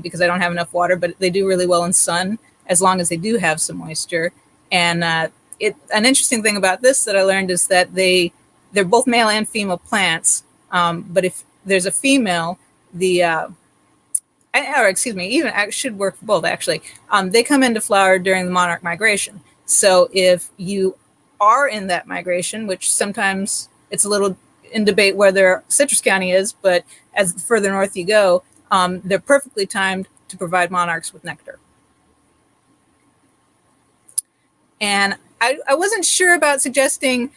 because I don't have enough water, but they do really well in sun as long as they do have some moisture. And an interesting thing about this that I learned is that they're both male and female plants. But if there's a female, even it should work for both actually. They come into flower during the monarch migration. So if you are in that migration, which sometimes it's a little in debate whether Citrus County is, but as further north you go, they're perfectly timed to provide monarchs with nectar. And I wasn't sure about suggesting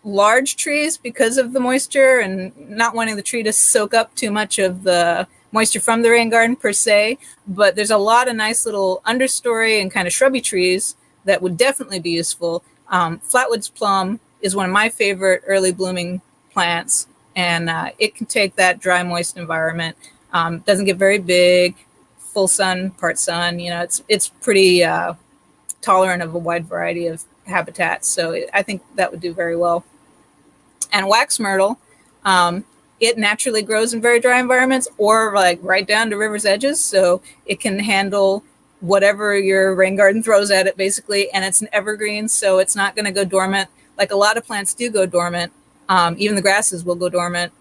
large trees because of the moisture and not wanting the tree to soak up too much of the moisture from the rain garden per se, but there's a lot of nice little understory and kind of shrubby trees that would definitely be useful. Flatwoods plum is one of my favorite early blooming plants, and it can take that dry, moist environment. Doesn't get very big, full sun, part sun. You know, it's pretty tolerant of a wide variety of habitats. So I think that would do very well. And wax myrtle, it naturally grows in very dry environments or like right down to river's edges. So it can handle whatever your rain garden throws at it basically. And it's an evergreen, so it's not going to go dormant. Like a lot of plants do go dormant. Even the grasses will go dormant.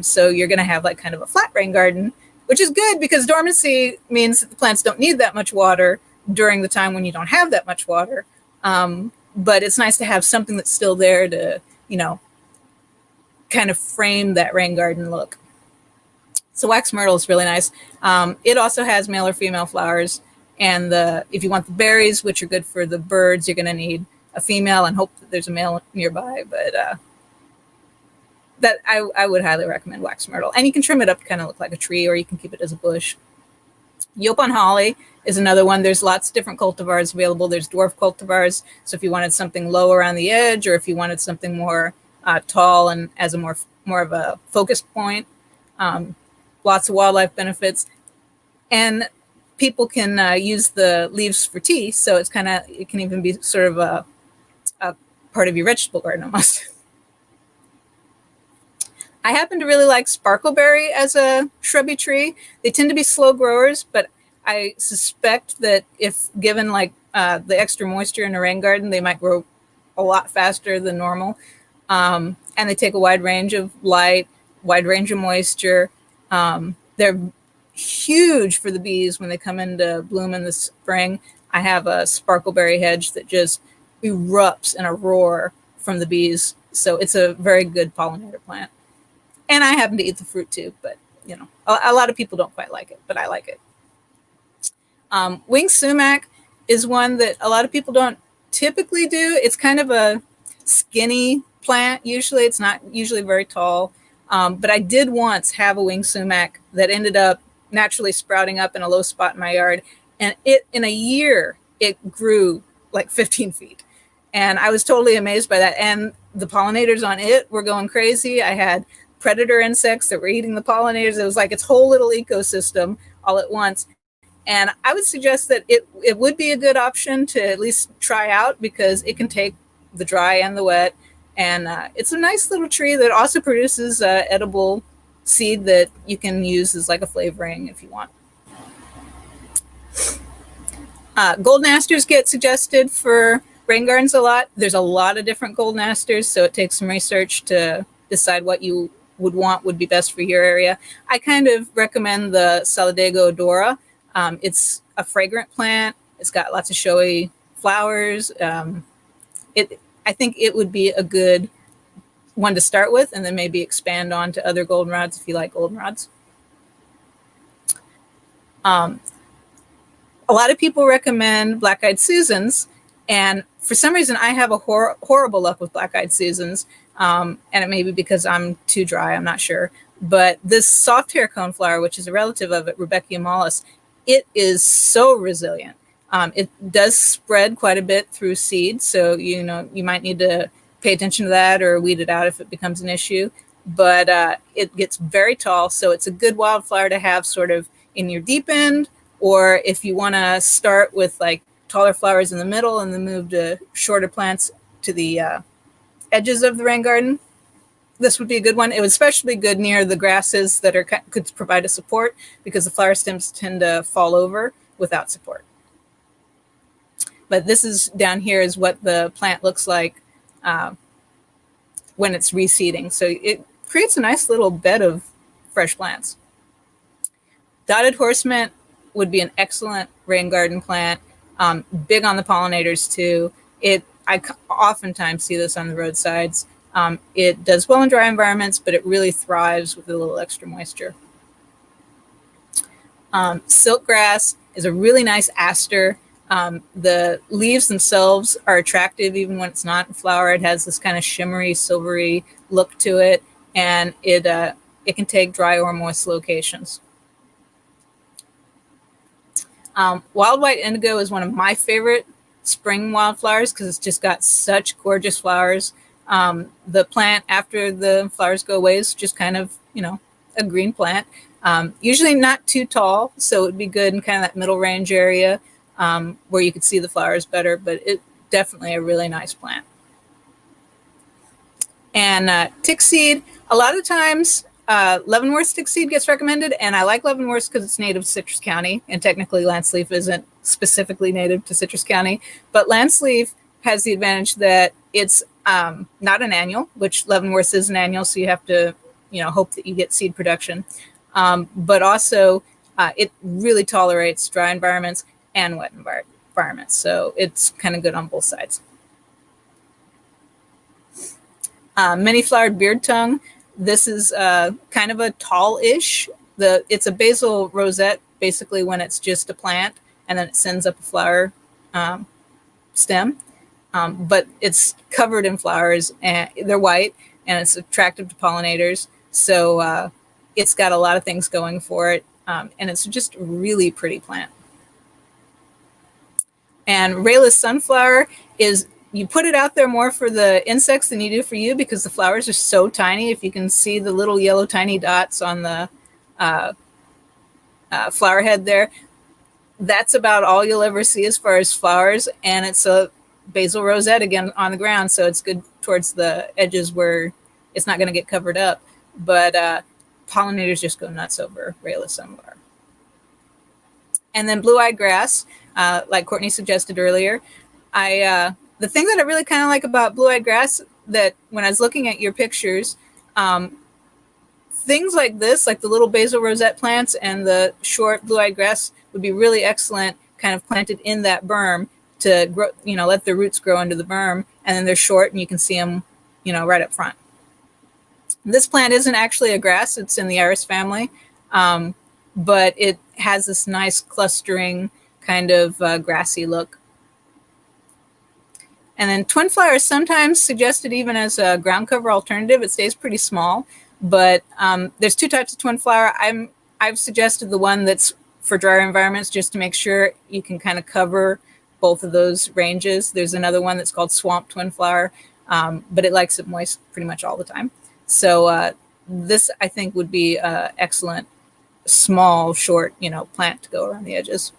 So you're going to have like kind of a flat rain garden, which is good because dormancy means that the plants don't need that much water during the time when you don't have that much water. But it's nice to have something that's still there to, you know, kind of frame that rain garden look. So wax myrtle is really nice. It also has male or female flowers. And if you want the berries, which are good for the birds, you're going to need a female and hope that there's a male nearby. But that I would highly recommend wax myrtle. And you can trim it up to kind of look like a tree, or you can keep it as a bush. Yopon holly is another one. There's lots of different cultivars available. There's dwarf cultivars. So if you wanted something low around the edge, or if you wanted something more tall and as a more of a focus point, lots of wildlife benefits. And people can use the leaves for tea. So it can even be sort of a part of your vegetable garden almost. I happen to really like sparkleberry as a shrubby tree. They tend to be slow growers, but I suspect that if given like the extra moisture in a rain garden, they might grow a lot faster than normal. And they take a wide range of light, wide range of moisture. They're huge for the bees when they come into bloom in the spring. I have a sparkleberry hedge that just erupts in a roar from the bees. So it's a very good pollinator plant. And I happen to eat the fruit too, but you know, a lot of people don't quite like it, but I like it. Winged sumac is one that a lot of people don't typically do. It's kind of a skinny plant. Usually it's not usually very tall. But I did once have a winged sumac that ended up naturally sprouting up in a low spot in my yard. And in a year, it grew like 15 feet. And I was totally amazed by that. And the pollinators on it were going crazy. I had predator insects that were eating the pollinators. It was like its whole little ecosystem all at once. And I would suggest that it would be a good option to at least try out because it can take the dry and the wet. And it's a nice little tree that also produces edible seed that you can use as like a flavoring if you want. Golden asters get suggested for rain gardens a lot. There's a lot of different golden asters, so it takes some research to decide what you would be best for your area. I kind of recommend the Solidago odora. It's a fragrant plant. It's got lots of showy flowers. I think it would be a good one to start with and then maybe expand on to other goldenrods if you like goldenrods. A lot of people recommend black-eyed Susans, and for some reason I have a horrible luck with black-eyed Susans, and it may be because I'm too dry, I'm not sure. But this soft hair coneflower, which is a relative of it, Rudbeckia mollis, it is so resilient. It does spread quite a bit through seed, so you might need to pay attention to that or weed it out if it becomes an issue. But it gets very tall, so it's a good wildflower to have sort of in your deep end, or if you want to start with like taller flowers in the middle and then move to shorter plants to the edges of the rain garden. This would be a good one. It would especially be good near the grasses that could provide a support because the flower stems tend to fall over without support. But this is down here is what the plant looks like when it's reseeding. So it creates a nice little bed of fresh plants. Dotted horsemint would be an excellent rain garden plant. Big on the pollinators too. I oftentimes see this on the roadsides. It does well in dry environments, but it really thrives with a little extra moisture. Silkgrass is a really nice aster. The leaves themselves are attractive even when it's not in flower. It has this kind of shimmery, silvery look to it, and it can take dry or moist locations. Wild white indigo is one of my favorite spring wildflowers because it's just got such gorgeous flowers. The plant after the flowers go away is just kind of, a green plant. Usually not too tall, so it would be good in kind of that middle range area where you could see the flowers better, but it's definitely a really nice plant. And tick seed, a lot of times Leavenworth tick seed gets recommended, and I like Leavenworth because it's native to Citrus County, and technically Lanceleaf isn't specifically native to Citrus County, but Lanceleaf has the advantage that it's not an annual, which Leavenworth is an annual, so you have to hope that you get seed production. But also it really tolerates dry environments and wet environments, so it's kind of good on both sides. Many-flowered beard tongue. This is kind of a tall-ish. It's a basal rosette, basically when it's just a plant, and then it sends up a flower stem. But it's covered in flowers, and they're white, and it's attractive to pollinators. So it's got a lot of things going for it, and it's just a really pretty plant. And rayless sunflower is, you put it out there more for the insects than you do for you because the flowers are so tiny. If you can see the little yellow tiny dots on the flower head there, that's about all you'll ever see as far as flowers. And it's a basal rosette again on the ground, so it's good towards the edges where it's not going to get covered up. But pollinators just go nuts over rayless sunflower. And then blue-eyed grass. like Courtney suggested earlier. The thing that I really kind of like about blue-eyed grass, that when I was looking at your pictures, things like this, like the little basil rosette plants and the short blue-eyed grass, would be really excellent kind of planted in that berm to grow, let their roots grow under the berm, and then they're short and you can see them, right up front. This plant isn't actually a grass, it's in the iris family, but it has this nice clustering kind of grassy look. And then twin flower is sometimes suggested even as a ground cover alternative. It stays pretty small, but there's two types of twin flower. I've suggested the one that's for drier environments, just to make sure you can kind of cover both of those ranges. There's another one that's called swamp twin flower, but it likes it moist pretty much all the time. So this, I think, would be excellent small, short, plant to go around the edges.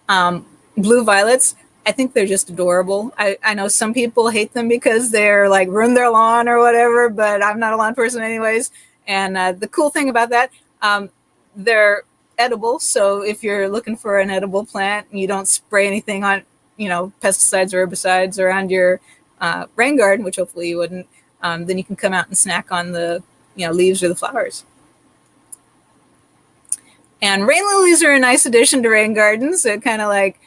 Blue violets, I think they're just adorable. I know some people hate them because they're like ruin their lawn or whatever, but I'm not a lawn person anyways. And the cool thing about that, they're edible. So if you're looking for an edible plant and you don't spray anything on, pesticides or herbicides around your rain garden, which hopefully you wouldn't, then you can come out and snack on the, leaves or the flowers. And rain lilies are a nice addition to rain gardens. It kind of like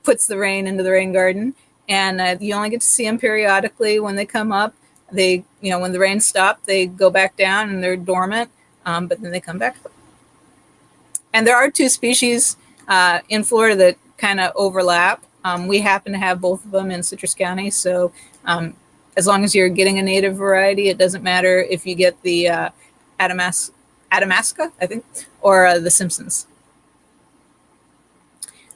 puts the rain into the rain garden, and you only get to see them periodically when they come up. They, when the rain stops, they go back down and they're dormant, but then they come back. And there are two species in Florida that kind of overlap. We happen to have both of them in Citrus County, so as long as you're getting a native variety, it doesn't matter if you get the Adamasca, I think, or the Simpsons.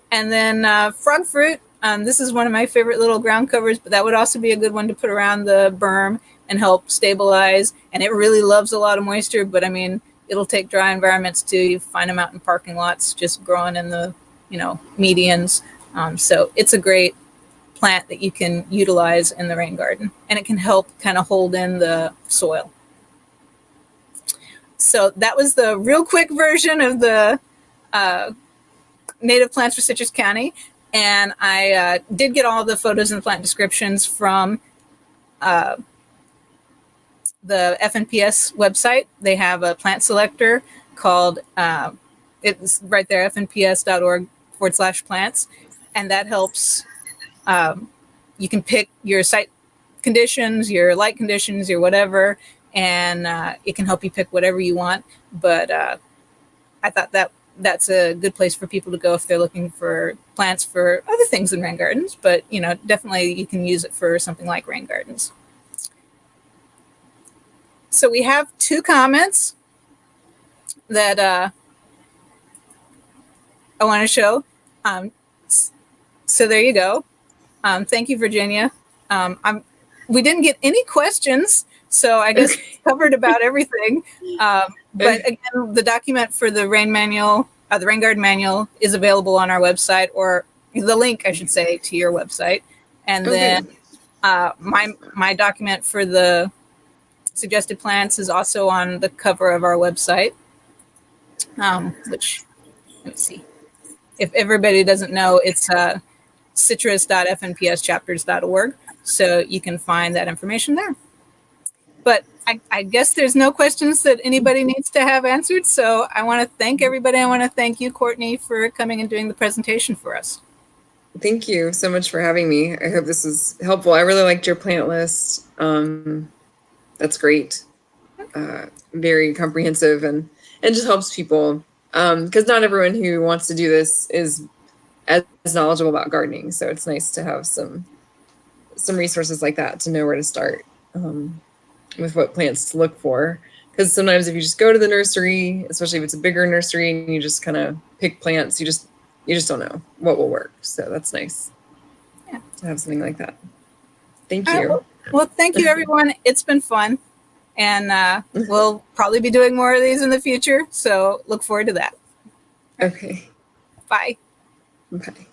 And then frog fruit. This is one of my favorite little ground covers, but that would also be a good one to put around the berm and help stabilize. And it really loves a lot of moisture, but I mean, it'll take dry environments too. You find them out in parking lots, just growing in the, medians. So it's a great plant that you can utilize in the rain garden, and it can help kind of hold in the soil. So that was the real quick version of the native plants for Citrus County. And I did get all the photos and plant descriptions from the FNPS website. They have a plant selector called, it's right there, fnps.org/plants. And that helps, you can pick your site conditions, your light conditions, your whatever, and it can help you pick whatever you want. But I thought that's a good place for people to go if they're looking for plants for other things than rain gardens. But, definitely you can use it for something like rain gardens. So we have two comments that I want to show. So there you go. Thank you, Virginia. We didn't get any questions, so I guess we covered about everything. But again, the document for the rain manual, the rain garden manual, is available on our website, or the link, I should say, to your website. And then my document for the suggested plants is also on the cover of our website, which, let me see. If everybody doesn't know, it's citrus.fnpschapters.org. So you can find that information there. But I guess there's no questions that anybody needs to have answered. So I want to thank everybody. I want to thank you, Courtney, for coming and doing the presentation for us. Thank you so much for having me. I hope this was helpful. I really liked your plant list. That's great. Very comprehensive and just helps people. Because not everyone who wants to do this is as knowledgeable about gardening. So it's nice to have some resources like that to know where to start with what plants to look for. Because sometimes if you just go to the nursery, especially if it's a bigger nursery and you just kind of pick plants, you just don't know what will work. So that's nice to have something like that. Thank you. Well, thank you, everyone. It's been fun. And we'll probably be doing more of these in the future. So look forward to that. Okay. Bye. Bye.